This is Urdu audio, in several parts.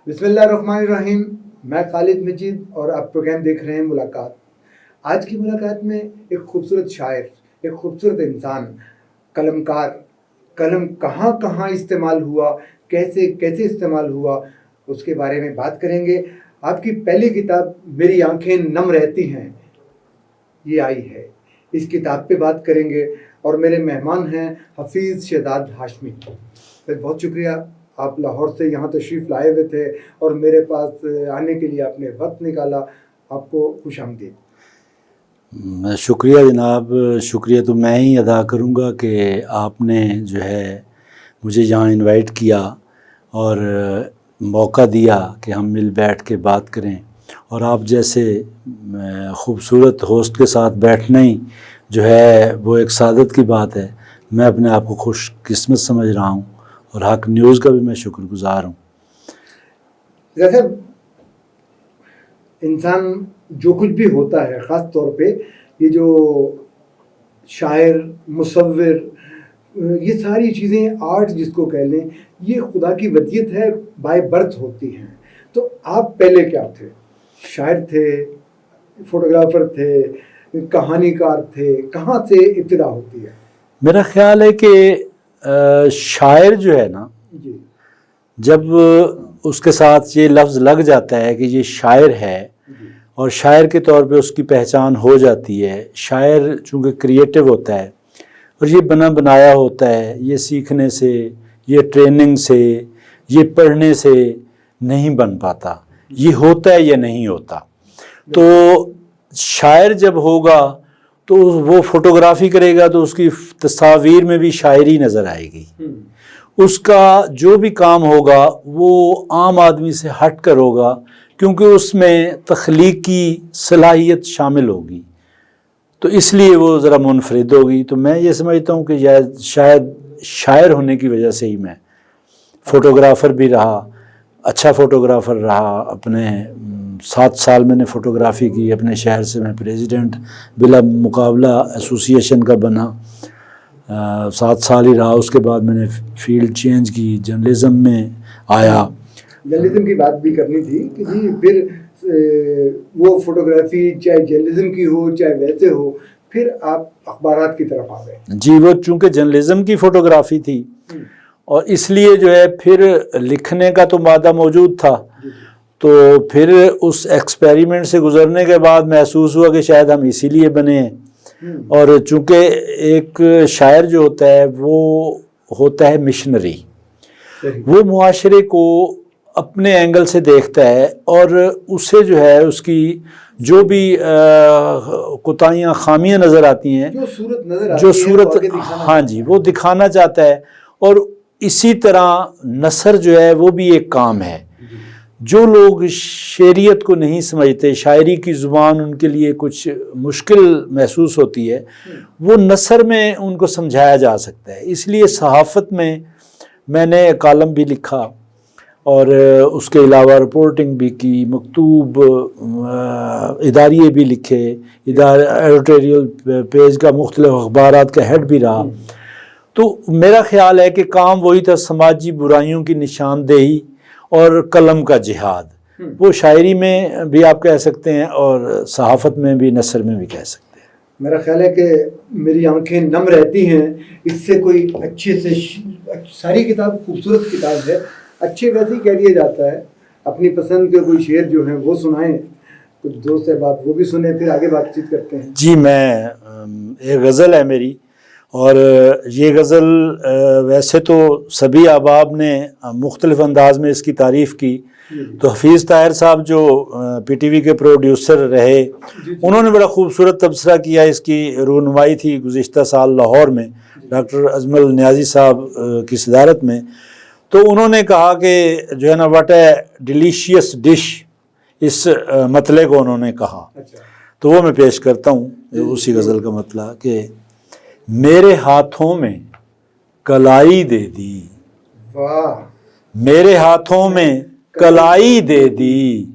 بسم اللہ الرحمن الرحیم. میں خالد مجید اور آپ پروگرام دیکھ رہے ہیں ملاقات. آج کی ملاقات میں ایک خوبصورت شاعر، ایک خوبصورت انسان، قلم کار. قلم کہاں کہاں استعمال ہوا، کیسے کیسے استعمال ہوا، اس کے بارے میں بات کریں گے. آپ کی پہلی کتاب میری آنکھیں نم رہتی ہیں یہ آئی ہے، اس کتاب پہ بات کریں گے. اور میرے مہمان ہیں حفیظ شہزاد ہاشمی. بہت شکریہ، آپ لاہور سے یہاں تشریف لائے ہوئے تھے اور میرے پاس آنے کے لیے آپ نے وقت نکالا. آپ کو خوش آمدید. شکریہ جناب. شکریہ تو میں ہی ادا کروں گا کہ آپ نے جو ہے مجھے یہاں انوائٹ کیا اور موقع دیا کہ ہم مل بیٹھ کے بات کریں. اور آپ جیسے خوبصورت ہوسٹ کے ساتھ بیٹھنا ہی جو ہے وہ ایک سعادت کی بات ہے. میں اپنے آپ کو خوش قسمت سمجھ رہا ہوں اور حق نیوز کا بھی میں شکر گزار ہوں. جیسے انسان جو کچھ بھی ہوتا ہے، خاص طور پہ یہ جو شاعر، مصور، یہ ساری چیزیں آرٹ جس کو کہہ لیں، یہ خدا کی ودیت ہے، بائی برتھ ہوتی ہیں. تو آپ پہلے کیا تھے؟ شاعر تھے، فوٹوگرافر تھے، کہانی کار تھے؟ کہاں سے ابتدا ہوتی ہے؟ میرا خیال ہے کہ شاعر جو ہے نا، جی، جب اس کے ساتھ یہ لفظ لگ جاتا ہے کہ یہ شاعر ہے اور شاعر کے طور پہ اس کی پہچان ہو جاتی ہے. شاعر چونکہ کریٹو ہوتا ہے اور یہ بنا بنایا ہوتا ہے، یہ سیکھنے سے، یہ ٹریننگ سے، یہ پڑھنے سے نہیں بن پاتا. یہ ہوتا ہے یا نہیں ہوتا. تو شاعر جب ہوگا تو وہ فوٹوگرافی کرے گا تو اس کی تصاویر میں بھی شاعری نظر آئے گی. اس کا جو بھی کام ہوگا وہ عام آدمی سے ہٹ کر ہوگا، کیونکہ اس میں تخلیقی صلاحیت شامل ہوگی. تو اس لیے وہ ذرا منفرد ہوگی. تو میں یہ سمجھتا ہوں کہ شاید شاعر ہونے کی وجہ سے ہی میں فوٹوگرافر بھی رہا، اچھا فوٹوگرافر رہا. اپنے 7 سال میں نے فوٹوگرافی کی. اپنے شہر سے میں پریزیڈنٹ بلا مقابلہ ایسوسی ایشن کا بنا. 7 سال ہی رہا. اس کے بعد میں نے فیلڈ چینج کی، جرنلزم میں آیا. جرنلزم کی بات بھی کرنی تھی کہ جی پھر وہ فوٹوگرافی چاہے جرنلزم کی ہو چاہے ویسے ہو، پھر آپ اخبارات کی طرف آ گئے. جی، وہ چونکہ جرنلزم کی فوٹوگرافی تھی اور اس لیے جو ہے پھر لکھنے کا تو مادہ موجود تھا. تو پھر اس ایکسپیریمنٹ سے گزرنے کے بعد محسوس ہوا کہ شاید ہم اسی لیے بنے ہیں. اور چونکہ ایک شاعر جو ہوتا ہے وہ ہوتا ہے مشنری. وہ معاشرے کو اپنے اینگل سے دیکھتا ہے اور اسے جو ہے اس کی جو بھی کوتاہیاں، خامیاں نظر آتی ہیں، جو صورت ہاں جی وہ دکھانا چاہتا ہے. اور اسی طرح نثر جو ہے وہ بھی ایک کام ہے. جو لوگ شعریت کو نہیں سمجھتے، شاعری کی زبان ان کے لیے کچھ مشکل محسوس ہوتی ہے، وہ نثر میں ان کو سمجھایا جا سکتا ہے. اس لیے صحافت میں نے کالم بھی لکھا اور اس کے علاوہ رپورٹنگ بھی کی، مکتوب اداریے بھی لکھے، ایڈیٹوریل پیج کا مختلف اخبارات کا ہیڈ بھی رہا. تو میرا خیال ہے کہ کام وہی تھا، سماجی برائیوں کی نشاندہی اور قلم کا جہاد. وہ شاعری میں بھی آپ کہہ سکتے ہیں اور صحافت میں بھی، نثر میں بھی کہہ سکتے ہیں. میرا خیال ہے کہ میری آنکھیں نم رہتی ہیں، اس سے کوئی اچھے سے ساری کتاب خوبصورت کتاب ہے. اچھے ویسے ہی کہہ دیا جاتا ہے. اپنی پسند کے کوئی شعر جو ہیں وہ سنائیں، کچھ دوست احباب وہ بھی سنیں، پھر آگے بات چیت کرتے ہیں. جی، میں ایک غزل ہے میری، اور یہ غزل ویسے تو سبھی احباب نے مختلف انداز میں اس کی تعریف کی. تو حفیظ طاہر صاحب جو پی ٹی وی کے پروڈیوسر رہے، انہوں نے بڑا خوبصورت تبصرہ کیا. اس کی رونمائی تھی گزشتہ سال لاہور میں ڈاکٹر اجمل نیازی صاحب کی صدارت میں. تو انہوں نے کہا کہ جو ہے نا واٹ اے ڈیلیشیس ڈش، اس مطلع کو انہوں نے کہا. تو وہ میں پیش کرتا ہوں اسی غزل کا مطلع کہ میرے ہاتھوں میں کلائی دے دی، میرے ہاتھوں میں کلائی دے دی،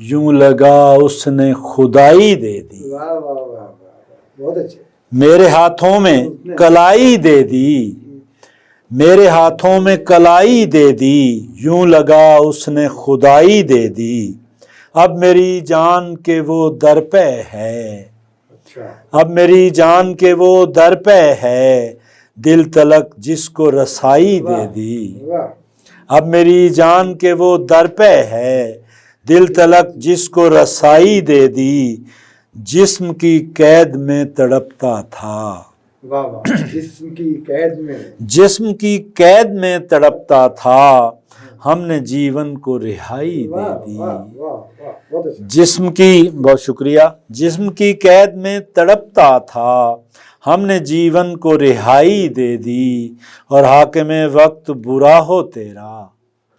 یوں لگا اس نے خدائی دے دی. بہت اچھے. میرے ہاتھوں میں کلائی دے دی، میرے ہاتھوں میں کلائی دے دی، یوں لگا اس نے خدائی دے دی، اب میری جان کے وہ در پہ ہے، اچھا اب میری جان کے وہ در پہ ہے، دل تلک جس کو رسائی دے دی، واہ اب میری جان کے وہ در پہ ہے، دل تلک جس کو رسائی دے دی، جسم کی قید میں تڑپتا تھا، واہ واہ جسم کی قید میں جسم کی قید میں تڑپتا تھا، ہم نے جیون کو رہائی دے واہ دی، واہ واہ واہ بہت اچھا جسم کی، بہت شکریہ، جسم کی قید میں تڑپتا تھا، ہم نے جیون کو رہائی دے دی، اور حاکم وقت برا ہو تیرا،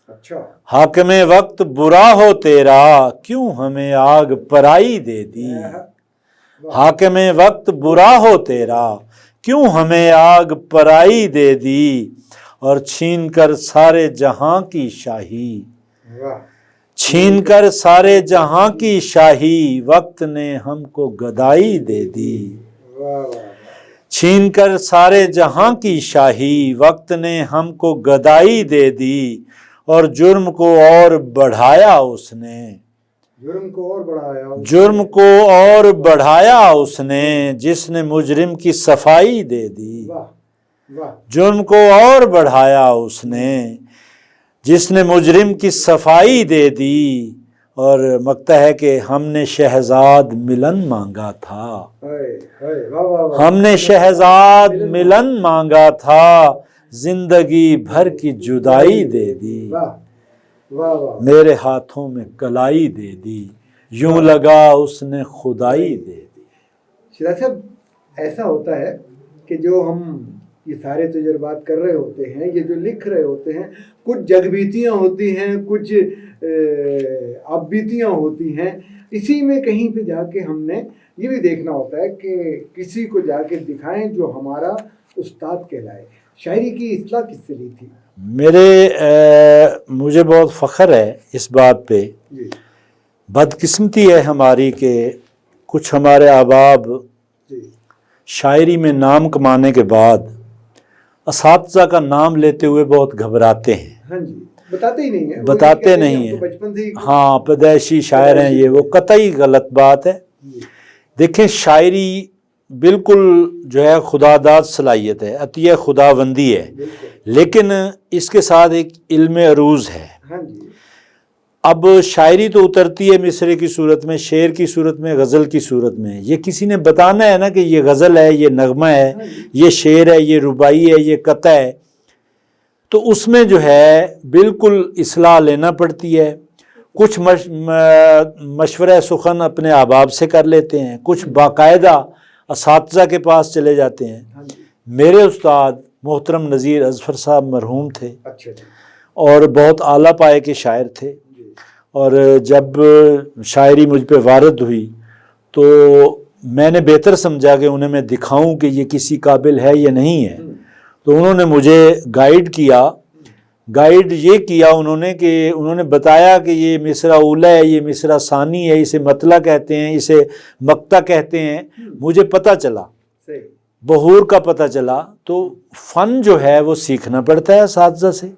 اچھا حاکم وقت برا ہو تیرا، کیوں ہمیں آگ پرائی دے دی، حاکم وقت برا ہو تیرا، کیوں ہمیں آگ پرائی دے دی، اور چھین کر سارے جہاں کی شاہی، واہ چھین کر سارے جہاں کی شاہی، وقت نے ہم کو گدائی دے دی، واہ واہ چھین کر سارے جہاں کی شاہی، وقت نے ہم کو گدائی دے دی، اور جرم کو اور بڑھایا اس نے، جرم کو اور بڑھایا جرم کو اور بڑھایا اس نے، جس نے مجرم کی صفائی دے دی، واہ واہ جرم کو اور بڑھایا اس نے، جس نے مجرم کی صفائی دے دی، اور مکتا ہے کہ ہم نے شہزاد ملن مانگا تھا، ہائے ہائے واہ واہ واہ ہم نے شہزاد ملن مانگا تھا، زندگی بھر کی جدائی دے دی، واہ واہ واہ میرے ہاتھوں میں کلائی دے دی، یوں لگا اس نے خدائی دے دی۔ شیراز صاحب ایسا ہوتا ہے کہ جو ہم یہ سارے تجربات کر رہے ہوتے ہیں، یہ جو لکھ رہے ہوتے ہیں، کچھ جگ بیتیاں ہوتی ہیں، کچھ اب بیتیاں ہوتی ہیں، اسی میں کہیں پہ جا کے ہم نے یہ بھی دیکھنا ہوتا ہے کہ کسی کو جا کے دکھائیں جو ہمارا استاد کہلائے۔ شاعری کی اصلاح کس سے لی تھی؟ مجھے بہت فخر ہے اس بات پہ، جی بدقسمتی ہے ہماری کہ کچھ ہمارے احباب جی شاعری میں نام کمانے کے بعد اساتذہ کا نام لیتے ہوئے بہت گھبراتے ہیں، ہاں جی بتاتے ہی نہیں ہیں، وہ بتاتے کہتے نہیں ہم ہیں، تو بچپن سے ہی ہاں پیدائشی شاعر ہیں یہ، وہ قطعی غلط بات ہے۔ جی دیکھیں شاعری بالکل جو ہے خدا داد صلاحیت ہے، عطیہ خداوندی ہے، بالکل لیکن اس کے ساتھ ایک علم عروض ہے۔ ہاں جی اب شاعری تو اترتی ہے مصرے کی صورت میں، شعر کی صورت میں، غزل کی صورت میں، یہ کسی نے بتانا ہے نا کہ یہ غزل ہے، یہ نغمہ ہے، یہ شعر ہے، یہ ربائی ہے، یہ قطع ہے، تو اس میں جو ہے بالکل اصلاح لینا پڑتی ہے۔ کچھ مشورہ سخن اپنے احباب سے کر لیتے ہیں، کچھ باقاعدہ اساتذہ کے پاس چلے جاتے ہیں۔ ہاں جی میرے استاد محترم نذیر اظفر صاحب مرحوم تھے، اچھا جی اور بہت اعلیٰ پائے کے شاعر تھے، جی اور جب شاعری مجھ پہ وارد ہوئی تو میں نے بہتر سمجھا کہ انہیں میں دکھاؤں کہ یہ کسی قابل ہے یا نہیں ہے، تو انہوں نے مجھے گائیڈ کیا، گائیڈ یہ کیا انہوں نے کہ انہوں نے بتایا کہ یہ مصرع اولی ہے، یہ مصرع ثانی ہے، اسے مطلع کہتے ہیں، اسے مقطع کہتے ہیں۔ مجھے پتہ چلا، صحیح بہور کا پتہ چلا، تو فن جو ہے وہ سیکھنا پڑتا ہے اساتذہ سے،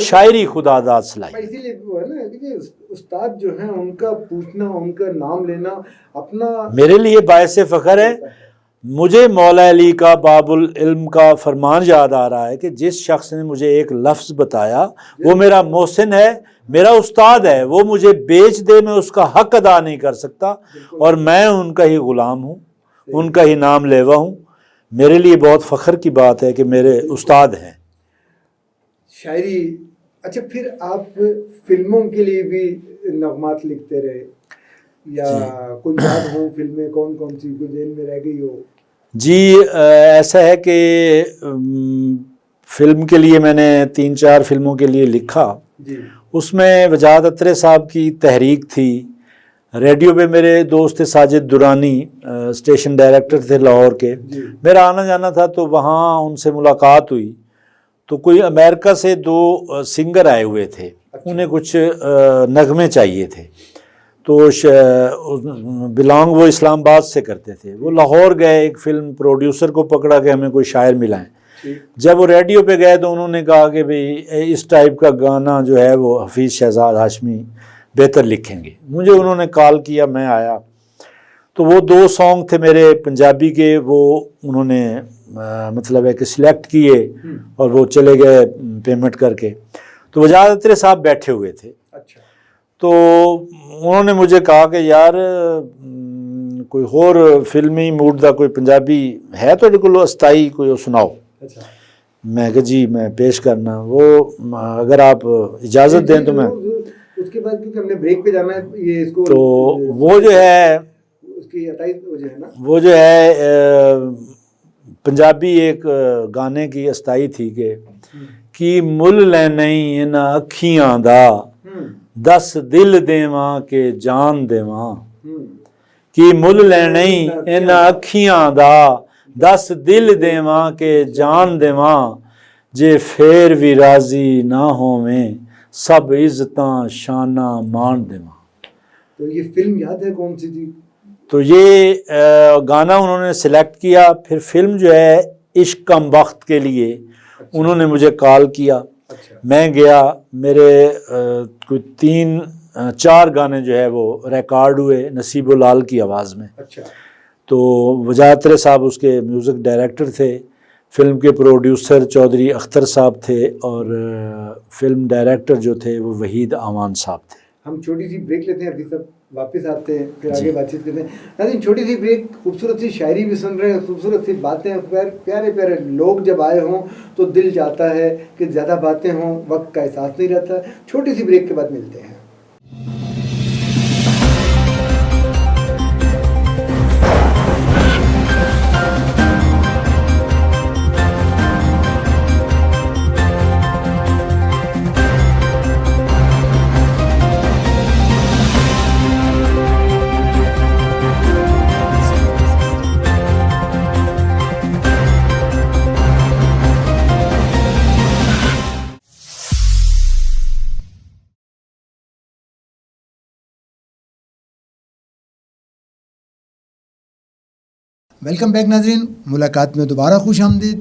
شاعری خدا داد صلاحیت۔ اسی لیے وہ ہے نا کہ استاد جو ہیں ان کا پوچھنا، ان کا نام لینا اپنا میرے لیے باعث فخر ہے۔ مجھے مولا علی کا باب العلم کا فرمان یاد آ رہا ہے کہ جس شخص نے مجھے ایک لفظ بتایا وہ میرا محسن ہے، میرا استاد ہے، وہ مجھے بیچ دے میں اس کا حق ادا نہیں کر سکتا، اور میں ان کا ہی غلام ہوں، ان کا ہی نام لیوا ہوں۔ میرے لیے بہت فخر کی بات ہے کہ میرے استاد ہیں۔ شاعری اچھا، پھر آپ فلموں کے لیے بھی نغمات لکھتے رہے یا کوئی یاد ہو فلمیں کون کون سی کوئی ذہن میں رہ گئی ہو؟ جی ایسا ہے کہ فلم کے لیے میں نے 3-4 فلموں کے لیے لکھا، جی اس میں وجاہت اطہر صاحب کی تحریک تھی، ریڈیو پہ میرے دوست ساجد درانی اسٹیشن ڈائریکٹر تھے لاہور کے، جی میرا آنا جانا تھا، تو وہاں ان سے ملاقات ہوئی، تو کوئی امریکہ سے 2 سنگر آئے ہوئے تھے، انہیں کچھ نغمے چاہیے تھے، تو بلانگ وہ اسلام آباد سے کرتے تھے، وہ لاہور گئے، ایک فلم پروڈیوسر کو پکڑا کہ ہمیں کوئی شاعر ملائیں، جب وہ ریڈیو پہ گئے تو انہوں نے کہا کہ بھئی اس ٹائپ کا گانا جو ہے وہ حفیظ شہزاد ہاشمی بہتر لکھیں گے. مجھے انہوں نے کال کیا, میں آیا, تو وہ 2 سانگ تھے میرے پنجابی کے, وہ انہوں نے مطلب ہے کہ سلیکٹ کیے اور وہ چلے گئے پیمنٹ کر کے. تو وجاد اطری صاحب بیٹھے ہوئے تھے. تو انہوں نے مجھے کہا کہ یار کوئی اور فلمی موڈ دا کوئی پنجابی ہے تو کو استائی کوئی سناؤ. میں کہ جی میں پیش کرنا, وہ اگر آپ اجازت دیں تو میں اس کے بعد کیونکہ ہم نے بریک پہ جانا ہے یہ اس کو, تو وہ جو ہے اس کی وہ جو ہے پنجابی ایک گانے کی استائی تھی کہ مل لے نہیں ان اکھیاں دا 10 دل دیواں کہ جان دیواں, کہ مل لے نہیں ان اکھیاں دا 10 دل دیواں کہ جان دیواں, جے پھر بھی راضی نہ ہوویں سب عزتاں شاناں مان دیواں. تو یہ فلم یاد ہے کون سی تھی؟ تو یہ گانا انہوں نے سلیکٹ کیا. پھر فلم جو ہے عشق کم بخت کے لیے انہوں نے مجھے کال کیا. میں گیا, میرے کوئی 3-4 گانے جو ہے وہ ریکارڈ ہوئے نصیب العال کی آواز میں. تو وجاد اطری صاحب اس کے میوزک ڈائریکٹر تھے, فلم کے پروڈیوسر چودھری اختر صاحب تھے, اور فلم ڈائریکٹر جو تھے وہ وحید امان صاحب تھے. ہم چھوٹی سی بریک لیتے ہیں, ابھی سب واپس آتے ہیں, پھر آگے بات چیت کرتے ہیں. ناظرین چھوٹی سی بریک, خوبصورت سی شاعری بھی سن رہے ہیں, خوبصورت سی باتیں, پیارے پیارے لوگ جب آئے ہوں تو دل چاہتا ہے کہ زیادہ باتیں ہوں, وقت کا احساس نہیں رہتا. چھوٹی سی بریک کے بعد ملتے ہیں. ویلکم بیک ناظرین, ملاقات میں دوبارہ خوش آمدید.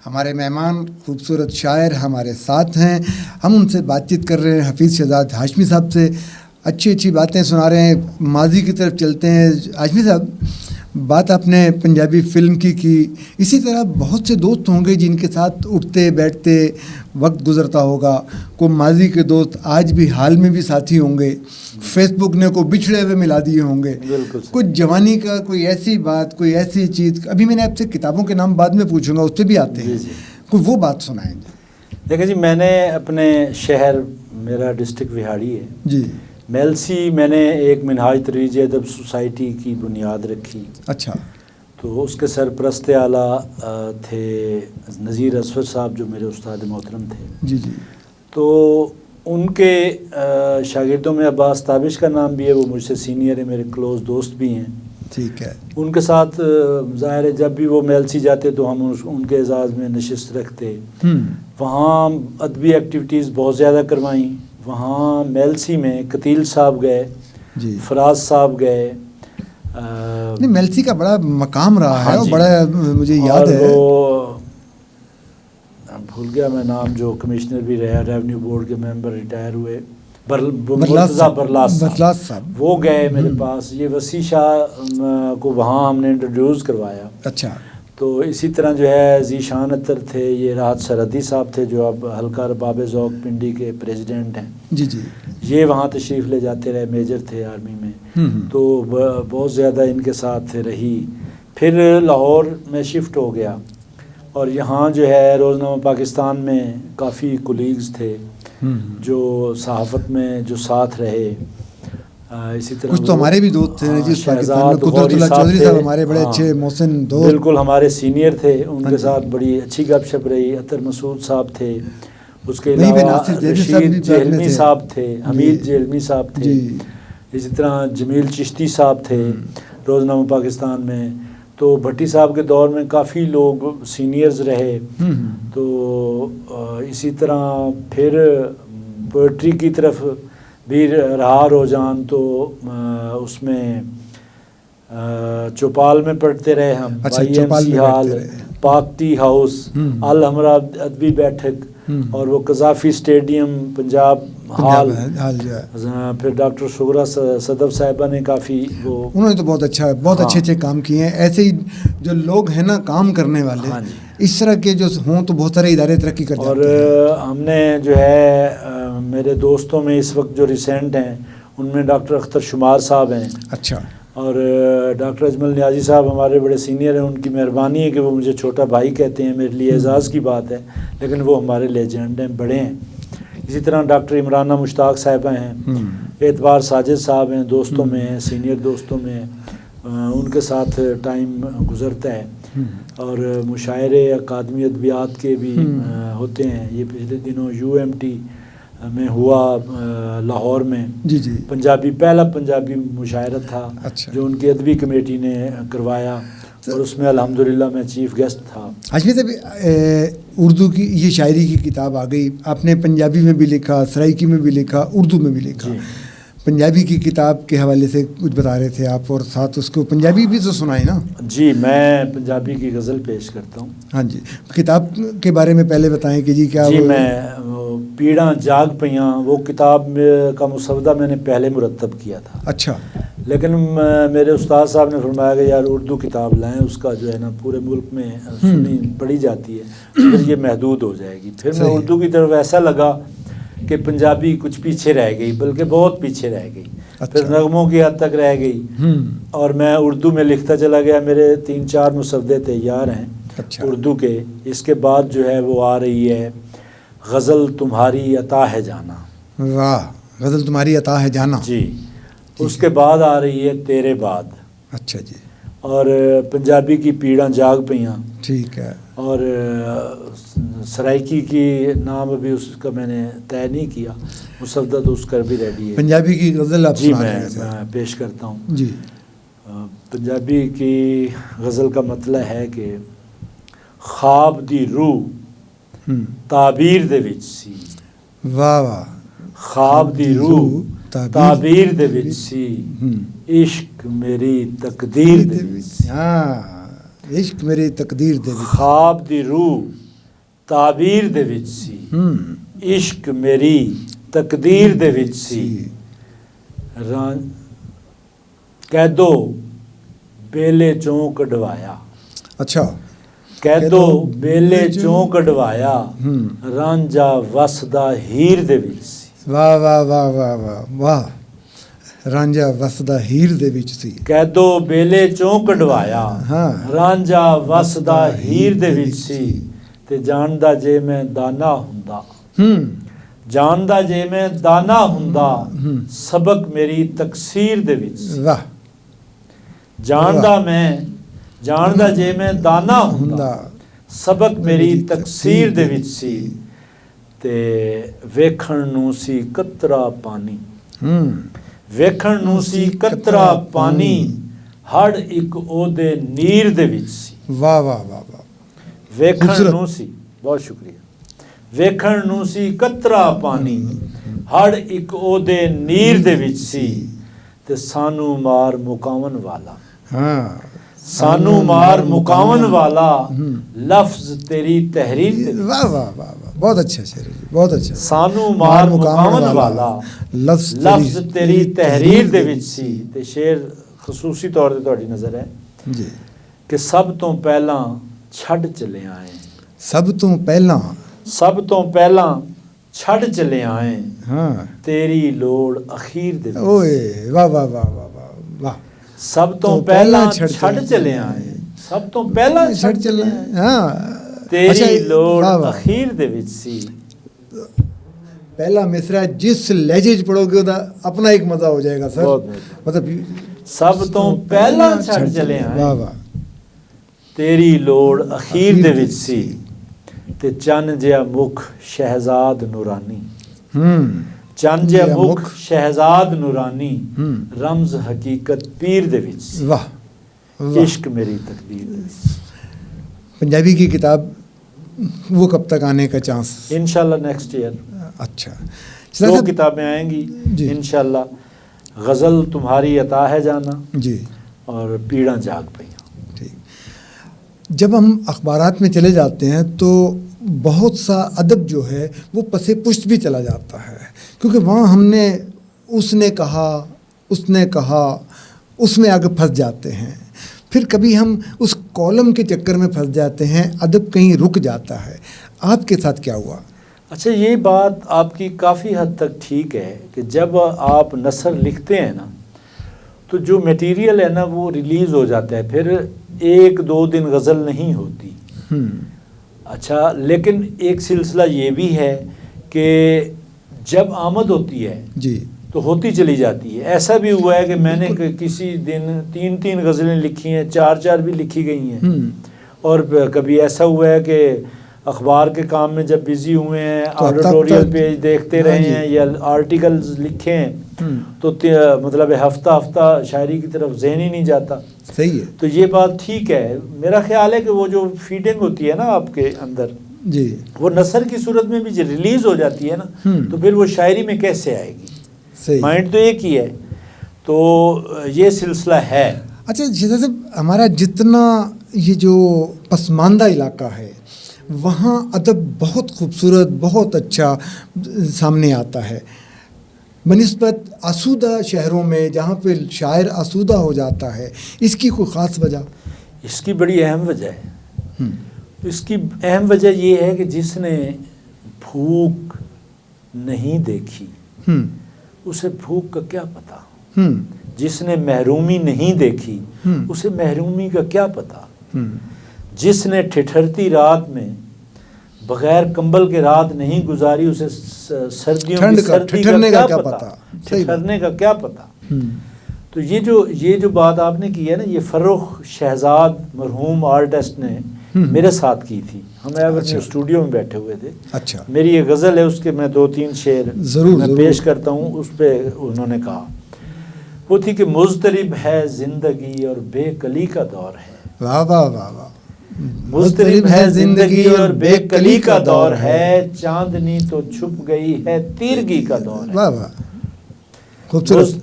ہمارے مہمان خوبصورت شاعر ہمارے ساتھ ہیں, ہم ان سے بات چیت کر رہے ہیں حفیظ شہزاد ہاشمی صاحب سے, اچھی باتیں سنا رہے ہیں. ماضی کی طرف چلتے ہیں. ہاشمی صاحب, بات آپ نے پنجابی فلم کی, اسی طرح بہت سے دوست ہوں گے جن کے ساتھ اٹھتے بیٹھتے وقت گزرتا ہوگا. کوئی ماضی کے دوست آج بھی حال میں بھی ساتھی ہوں گے, فیس بک نے کو بچھڑے ہوئے ملا دیے ہوں گے. کچھ جوانی کا کوئی ایسی بات, کوئی ایسی چیز, ابھی میں نے آپ سے کتابوں کے نام بعد میں پوچھوں گا, اس پہ بھی آتے ہیں, کوئی وہ بات سنائیں. دیکھیں جی, میں نے اپنے شہر, میرا ڈسٹرکٹ وہاڑی ہے جی, میلسی میں نے ایک منہاج ترویج ادب سوسائٹی کی بنیاد رکھی. اچھا. تو اس کے سرپرست اعلیٰ تھے نذیر اسود صاحب جو میرے استاد محترم تھے. جی جی. تو ان کے شاگردوں میں عباس تابش کا نام بھی ہے, وہ مجھ سے سینئر ہے, میرے کلوز دوست بھی ہیں. ٹھیک ہے. ان کے ساتھ ظاہر ہے جب بھی وہ میلسی جاتے تو ہم ان کے اعزاز میں نشست رکھتے. وہاں ادبی ایکٹیویٹیز بہت زیادہ کروائیں. وہاں میلسی میں قتیل صاحب گئے جی, فراز صاحب گئے. میلسی کا بڑا مقام رہا ہے, بڑا مجھے یاد ہے, وہ بھول گیا میں نام, جو کمشنر بھی رہے, ریونیو بورڈ کے ممبر ریٹائر ہوئے, مرتضیٰ برلاس صاحب, وہ گئے میرے پاس. یہ وسیع شاہ کو وہاں ہم نے انٹروڈیوس کروایا. اچھا. تو اسی طرح جو ہے ذیشان اطر تھے, یہ راحت سرحدی صاحب تھے جو اب حلقہ رباب ذوق پنڈی کے پریزیڈنٹ ہیں. جی جی. یہ وہاں تشریف لے جاتے رہے, میجر تھے آرمی میں. تو بہت زیادہ ان کے ساتھ رہی. پھر لاہور میں شفٹ ہو گیا, اور یہاں جو ہے روزنامہ پاکستان میں کافی کولیگز تھے جو صحافت میں جو ساتھ رہے. اسی طرح کچھ تو ہمارے بھی دوست تھے جی پاکستان میں, قدرت اللہ چودھری صاحب ہمارے بڑے اچھے محسن دوست, بالکل ہمارے سینئر تھے, ان کے ساتھ بڑی اچھی گپ شپ رہی. اطہر مسعود صاحب تھے, اس کے علاوہ رشید جہلمی صاحب تھے, حمید جہلمی صاحب تھے, اسی طرح جمیل چشتی صاحب تھے روزنامہ پاکستان میں. تو بھٹی صاحب کے دور میں کافی لوگ سینئرز رہے. تو اسی طرح پھر پوئٹری کی طرف بھی رہا رجحان, تو اس میں چوپال میں پڑھتے رہے ہم. اچھا, چوپال میں ہال پاک ٹی ہاؤس، الحمرا ادبی بیٹھک، اور وہ قذافی اسٹیڈیم پنجاب ہال جو ہے، پھر ڈاکٹر شغرا صدف صاحبہ نے کافی وہ انہوں نے تو بہت اچھا، بہت اچھے اچھے کام کیے ہیں. ایسے ہی جو لوگ ہیں نا کام کرنے والے، ہاں جی. اس طرح کے جو ہوں تو بہت سارے ادارے ترقی کر اور جاتے ہیں. ہم نے جو ہے میرے دوستوں میں اس وقت جو ریسنٹ ہیں ان میں ڈاکٹر اختر شمار صاحب ہیں، اچھا. اور ڈاکٹر اجمل نیازی صاحب ہمارے بڑے سینئر ہیں. ان کی مہربانی ہے کہ وہ مجھے چھوٹا بھائی کہتے ہیں، میرے لیے اعزاز کی بات ہے، لیکن وہ ہمارے لیجنڈ ہیں، بڑے ہیں. اسی طرح ڈاکٹر عمرانہ مشتاق صاحبہ ہیں، اعتبار ساجد صاحب ہیں، دوستوں میں ہیں، سینئر دوستوں میں ہیں. ان کے ساتھ ٹائم گزرتا ہے. اور مشاعرے اکادمی ادبیات کے بھی ہوتے ہیں. یہ پچھلے دنوں UMT میں ہوا لاہور میں، جی جی. پنجابی پہلا پنجابی مشاعرہ تھا، اچھا. جو ان کی ادبی کمیٹی نے کروایا، اور اس میں الحمدللہ میں چیف گیسٹ تھا. ہاشمی صاحب، اردو کی یہ شاعری کی کتاب آ گئی، آپ نے پنجابی میں بھی لکھا، سرائکی میں بھی لکھا، اردو میں بھی لکھا. جی. پنجابی کی کتاب کے حوالے سے کچھ بتا رہے تھے آپ، اور ساتھ اس کو پنجابی بھی تو سنائیں نا. جی، میں پنجابی کی غزل پیش کرتا ہوں. ہاں جی. کتاب کے بارے میں پہلے بتائیں کہ جی کیا. جی، میں پیڑاں جاگ پیاں، وہ کتاب کا مسودہ میں نے پہلے مرتب کیا تھا. اچھا. لیکن میرے استاد صاحب نے فرمایا کہ یار اردو کتاب لائیں، اس کا جو ہے نا پورے ملک میں سنی پڑھی جاتی ہے، پھر یہ محدود ہو جائے گی. پھر میں اردو کی طرف ایسا لگا کہ پنجابی کچھ پیچھے رہ گئی، بلکہ بہت پیچھے رہ گئی. پھر نغموں کی حد تک رہ گئی، اور میں اردو میں لکھتا چلا گیا. میرے 3-4 مسودے تیار ہیں اردو کے. اس کے بعد جو ہے وہ آ رہی ہے غزل تمہاری عطا ہے جانا. واہ، غزل تمہاری عطا ہے جانا. جی. اس کے بعد آ رہی ہے تیرے بعد. اچھا جی. اور پنجابی کی پیڑاں جاگ پیاں. ٹھیک ہے. اور سرائکی کی نام ابھی اس کا میں نے طے نہیں کیا، مسودہ تو اس کا بھی ریڈی ہے. پنجابی کی غزل آپ جی سنا رہے ہیں. میں پیش کرتا ہوں. جی. پنجابی کی غزل کا مطلب ہے کہ خواب دی روح تعبیر دے وچ سی. واہ واہ. خواب دی روح تعبیر دے وچ سی، عشق میری تقدیر دے وچ سی. ہاں، عشق میری تقدیر دے وچ. خواب دی روح تعبیر دے وچ سی، عشق میری تقدیر دے وچ سی. قیدو بیلے چوں کڈوایا. اچھا. قیدو بیلے چوں کڈوایا، رانجا وسدا ہیر دے وچ سی. واہ واہ واہ واہ واہ واہ. رانجا وسدا ہیر دے وچ سی. قیدو بیلے چوں کڈوایا، رانجا وسدا ہیر دے وچ سی. تے جاندا جے میں دانا ہوندا، جاندا جے میں دانا ہوندا، سبق میری تقصیر دے وچ سی. واہ. جاندا جے میں دانا ہوندا، سبق میری تقصیر دے وچ سی. تے ویکھن نوں سی قطرہ پانی، ویکھن نوں سی قطرہ پانی، ہڑ اک او دے نیر دے وچ سی. واہ واہ واہ واہ. ویکھن نوں سی، بہت شکریہ. ویکھن نوں سی قطرہ پانی، ہڑ اک او دے نیر دے وچ سی. تے سانو مار مکاون والا، ہاں، سانو مار مکاون والا، لفظ تیری تحریر دے. واہ واہ واہ واہ. بہت اچھا شعر ہے، بہت اچھا. سانو مار مکاون والا، لفظ تیری تحریر دے وچ سی. تے شعر خصوصی طور تے تہاڈی نظر ہے جی کہ سب تو پہلاں چھڈ چلے آئے. سب تو پہلاں، سب تو پہلاں چھڈ چلے آئے، ہاں، تیری لوڑ اخیر دے. اوئے واہ واہ واہ واہ واہ واہ. سب تو پہلاں چھڈ چلے آئے، سب تو پہلاں چھڈ چلے آئے، ہاں، تیری لوڑ اخیر دے وچ سی. پہلا مصرع جس لہجے چ پڑھو گے وہ اپنا ایک مزہ ہو جائے گا سر. مطلب سب تو پہلاں چھڈ چلے آئے، واہ واہ، تیری لوڑ اخیر دے وچ سی. تے چن جیا مکھ شہزاد نورانی، چن جیا مکھ شہزاد نورانی، رمز حقیقت پیر دے وچ سی. واہ. عشق میری تقدیر دے وچ. پنجابی کی کتاب وہ کب تک آنے کا چانس؟ انشاءاللہ نیکسٹ ایئر. اچھا. 2 کتابیں آئیں گی انشاءاللہ. غزل تمہاری عطا ہے جانا جی، اور پیڑاں جاگ پیاں. ٹھیک. جب ہم اخبارات میں چلے جاتے ہیں تو بہت سا ادب جو ہے وہ پس پشت بھی چلا جاتا ہے، کیونکہ وہاں ہم نے اس نے کہا، اس نے کہا، اس میں آگے پھنس جاتے ہیں، پھر کبھی ہم اس کالم کے چکر میں پھنس جاتے ہیں، ادب کہیں رک جاتا ہے۔ آپ کے ساتھ کیا ہوا؟ اچھا، یہ بات آپ کی کافی حد تک ٹھیک ہے کہ جب آپ نثر لکھتے ہیں نا تو جو میٹیریل ہے نا وہ ریلیز ہو جاتا ہے، پھر 1-2 دن غزل نہیں ہوتی۔ اچھا، لیکن ایک سلسلہ یہ بھی ہے کہ جب آمد ہوتی ہے جی تو ہوتی چلی جاتی ہے۔ ایسا بھی ہوا ہے کہ میں نے کسی دن 3 غزلیں لکھی ہیں، 4 بھی لکھی گئی ہیں، اور کبھی ایسا ہوا ہے کہ اخبار کے کام میں جب بزی ہوئے ہیں، آڈیٹوریل پیج دیکھتے رہے ہیں یا آرٹیکلز لکھے ہیں تو مطلب ہفتہ شاعری کی طرف ذہن ہی نہیں جاتا۔ صحیح ہے۔ تو یہ بات ٹھیک ہے۔ میرا خیال ہے کہ وہ جو فیڈنگ ہوتی ہے نا آپ کے اندر، جی وہ نثر کی صورت میں بھی جو ریلیز ہو جاتی ہے نا تو پھر وہ شاعری میں کیسے آئے گی؟ صحیح، مائنڈ تو ایک ہی ہے، تو یہ سلسلہ ہے۔ اچھا شہزاد صاحب، ہمارا جتنا یہ جو پسماندہ علاقہ ہے وہاں ادب بہت خوبصورت، بہت اچھا سامنے آتا ہے بنسبت آسودہ شہروں میں جہاں پہ شاعر آسودہ ہو جاتا ہے۔ اس کی کوئی خاص وجہ؟ اس کی بڑی اہم وجہ ہے۔ اس کی اہم وجہ یہ ہے کہ جس نے بھوک نہیں دیکھی اسے بھوک کا کیا پتہ، جس نے محرومی نہیں دیکھی اسے محرومی کا کیا پتہ، جس نے ٹھٹھرتی رات میں بغیر کمبل کے رات نہیں گزاری اسے سردیوں کی سردی کا کیا پتہ، ٹھٹھرنے کا کیا پتہ۔ تو یہ جو بات آپ نے کی ہے نا، یہ فرخ شہزاد مرحوم آرٹسٹ نے میرے ساتھ کی تھی۔ ہم اپنے اسٹوڈیو میں بیٹھے ہوئے تھے۔ اچھا، میری یہ غزل ہے، اس کے میں 2-3 شعر میں پیش کرتا ہوں۔ اس پہ انہوں نے کہا، وہ تھی کہ مضطرب ہے زندگی اور بے کلی کا دور ہے۔ واہ واہ واہ واہ۔ مضطرب ہے زندگی اور بے کلی کا دور ہے، چاندنی تو چھپ گئی ہے تیرگی کا دور ہے۔ واہ واہ، خوبصورت۔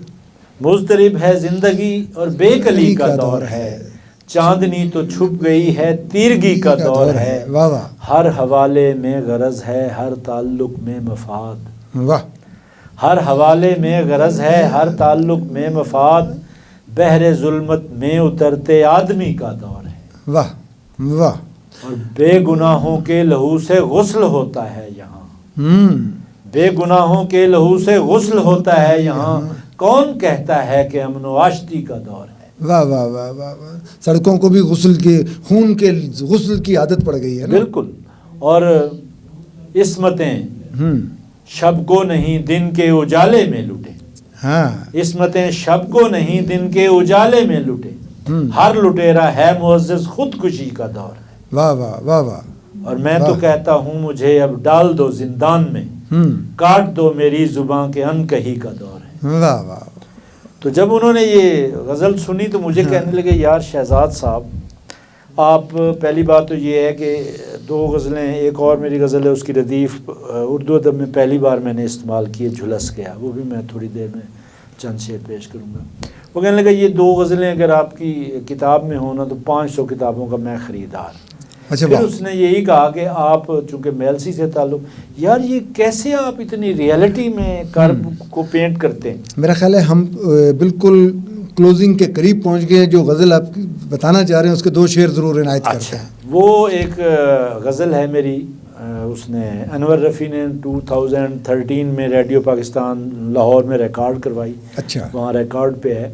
مضطرب ہے زندگی اور بے کلی کا دور ہے، چاندنی تو چھپ گئی ہے تیرگی کا دور ہے۔ واہ واہ، ہر حوالے میں غرض ہے ہر تعلق میں مفاد، واہ، ہر حوالے میں غرض ہے ہر تعلق میں مفاد، بحر ظلمت میں اترتے آدمی کا دور ہے۔ واہ واہ، اور بے گناہوں کے لہو سے غسل ہوتا ہے یہاں، بے گناہوں کے لہو سے غسل ہوتا ہے یہاں، کون کہتا ہے کہ امن و آشتی کا دور ہے۔ واہ واہ واہ واہ واہ، سڑکوں کو بھی غسل کے خون کے غسل کی عادت پڑ گئی ہے نا۔ بالکل۔ اور عصمتیں شب کو نہیں دن کے اجالے میں لٹے، ہاں، عصمتیں شب کو نہیں دن کے اجالے میں لٹے، ہر لٹیرا ہے معزز خودکشی کا دور ہے۔ واہ واہ واہ واہ، اور میں تو کہتا ہوں مجھے اب ڈال دو زندان میں، کاٹ دو میری زباں کے انکہی کا دور ہے۔ واہ واہ۔ تو جب انہوں نے یہ غزل سنی تو مجھے کہنے لگے، یار شہزاد صاحب، آپ پہلی بات تو یہ ہے کہ 2 غزلیں، ایک اور میری غزل ہے اس کی ردیف اردو ادب میں پہلی بار میں نے استعمال کی ہے، جھلس گیا، وہ بھی میں تھوڑی دیر میں چند شعر پیش کروں گا۔ وہ کہنے لگا یہ 2 غزلیں اگر آپ کی کتاب میں ہونا تو 500 کتابوں کا میں خریدار۔ اچھا، پھر اس نے یہی کہا کہ آپ چونکہ میلسی سے تعلق، یار یہ کیسے آپ اتنی ریئلٹی میں کرب کو پینٹ کرتے ہیں؟ میرا خیال ہے ہم بالکل کلوزنگ کے قریب پہنچ گئے ہیں۔ جو غزل آپ بتانا چاہ رہے ہیں اس کے 2 شعر ضرور عنایت کرتے ہیں۔ وہ ایک غزل ہے میری، اس نے انور رفیع نے 2013 میں ریڈیو پاکستان لاہور میں ریکارڈ کروائی۔ اچھا، وہاں ریکارڈ پہ ہے۔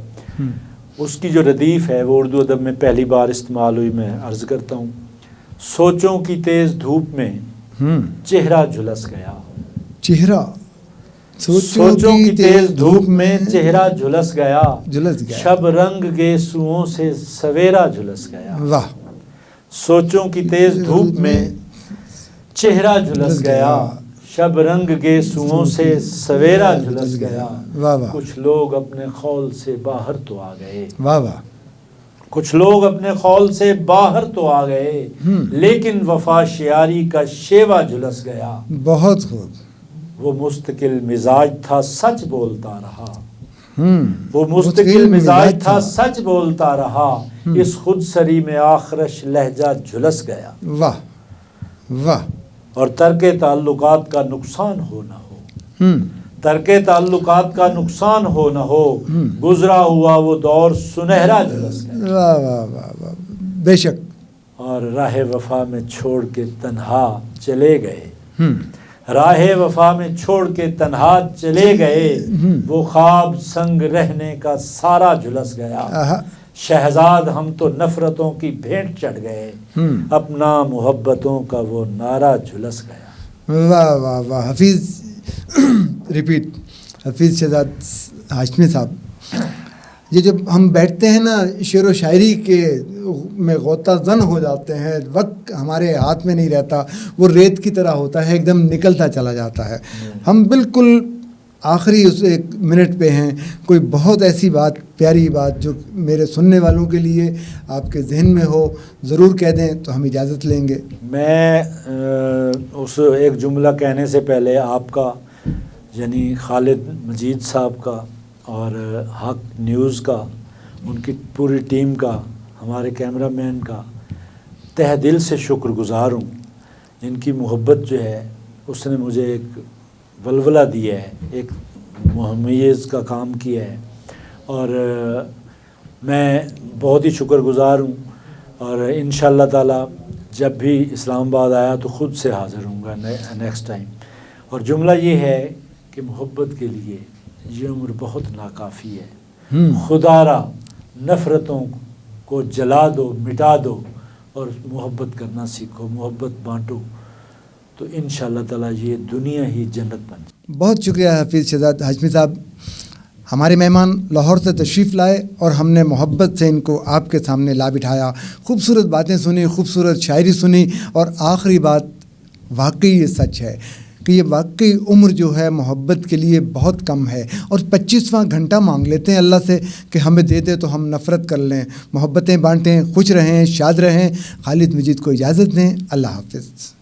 اس کی جو ردیف ہے وہ اردو ادب میں پہلی بار استعمال ہوئی، میں عرض کرتا ہوں۔ سوچوں کی تیز دھوپ میں چہرہ جھلس گیا، چہرہ، سوچوں کی تیز دھوپ میں چہرہ جھلس گیا، جھلس گیا، شب رنگ گیسوؤں سے سویرا جھلس گیا۔ واہ، سوچوں کی تیز دھوپ میں چہرہ جھلس گیا، شب رنگ گیسوؤں سے سویرا جھلس گیا، واہ واہ، کچھ لوگ اپنے خول سے باہر تو آ گئے، واہ واہ، کچھ لوگ اپنے خول سے باہر تو آ گئے، لیکن وفا شیاری کا شیوا جھلس گیا، بہت خوب، وہ مستقل مزاج تھا سچ بولتا رہا، وہ مستقل مزاج تھا سچ بولتا رہا اس خود سری میں آخرش لہجہ جھلس گیا واہ واہ اور ترک تعلقات کا نقصان ہو نہ ہو ترک تعلقات کا نقصان ہو نہ ہو گزرا ہوا وہ دور سنہرا جھلس گیا واہ واہ واہ واہ بے شک اور راہ وفا میں چھوڑ کے تنہا چلے گئے راہ وفا میں چھوڑ کے تنہا چلے گئے وہ خواب سنگ رہنے کا سارا جھلس گیا شہزاد ہم تو نفرتوں کی بھینٹ چڑھ گئے اپنا محبتوں کا وہ نعرہ جھلس گیا واہ واہ واہ حفیظ ریپیٹ حفیظ شہزاد ہاشمی صاحب یہ جب ہم بیٹھتے ہیں نا شعر و شاعری کے میں غوطہ زن ہو جاتے ہیں وقت ہمارے ہاتھ میں نہیں رہتا وہ ریت کی طرح ہوتا ہے ایک دم نکلتا چلا جاتا ہے ہم بالکل آخری اس ایک منٹ پہ ہیں کوئی بہت ایسی بات پیاری بات جو میرے سننے والوں کے لیے آپ کے ذہن میں ہو ضرور کہہ دیں تو ہم اجازت لیں گے میں اس ایک جملہ کہنے سے پہلے آپ کا یعنی خالد مجید صاحب کا اور حق نیوز کا ان کی پوری ٹیم کا ہمارے کیمرہ مین کا تہ دل سے شکر گزار ہوں ان کی محبت جو ہے اس نے مجھے ایک ولولہ دیا ہے ایک ممیز کا کام کیا ہے اور میں بہت ہی شکر گزار ہوں اور انشاءاللہ تعالی جب بھی اسلام آباد آیا تو خود سے حاضر ہوں گا نیکسٹ ٹائم اور جملہ یہ ہے کہ محبت کے لیے یہ عمر بہت ناکافی ہے خدا را نفرتوں کو جلا دو مٹا دو اور محبت کرنا سیکھو محبت بانٹو تو انشاءاللہ تعالی یہ دنیا ہی جنت بن جائے. بہت شکریہ حفیظ شہزاد ہاشمی صاحب ہمارے مہمان لاہور سے تشریف لائے اور ہم نے محبت سے ان کو آپ کے سامنے لا بٹھایا خوبصورت باتیں سنی خوبصورت شاعری سنی اور آخری بات واقعی یہ سچ ہے کہ یہ واقعی عمر جو ہے محبت کے لیے بہت کم ہے اور 25واں گھنٹہ مانگ لیتے ہیں اللہ سے کہ ہمیں دے دے تو ہم نفرت کر لیں محبتیں بانٹیں خوش رہیں شاد رہیں خالد مجید کو اجازت دیں اللہ حافظ.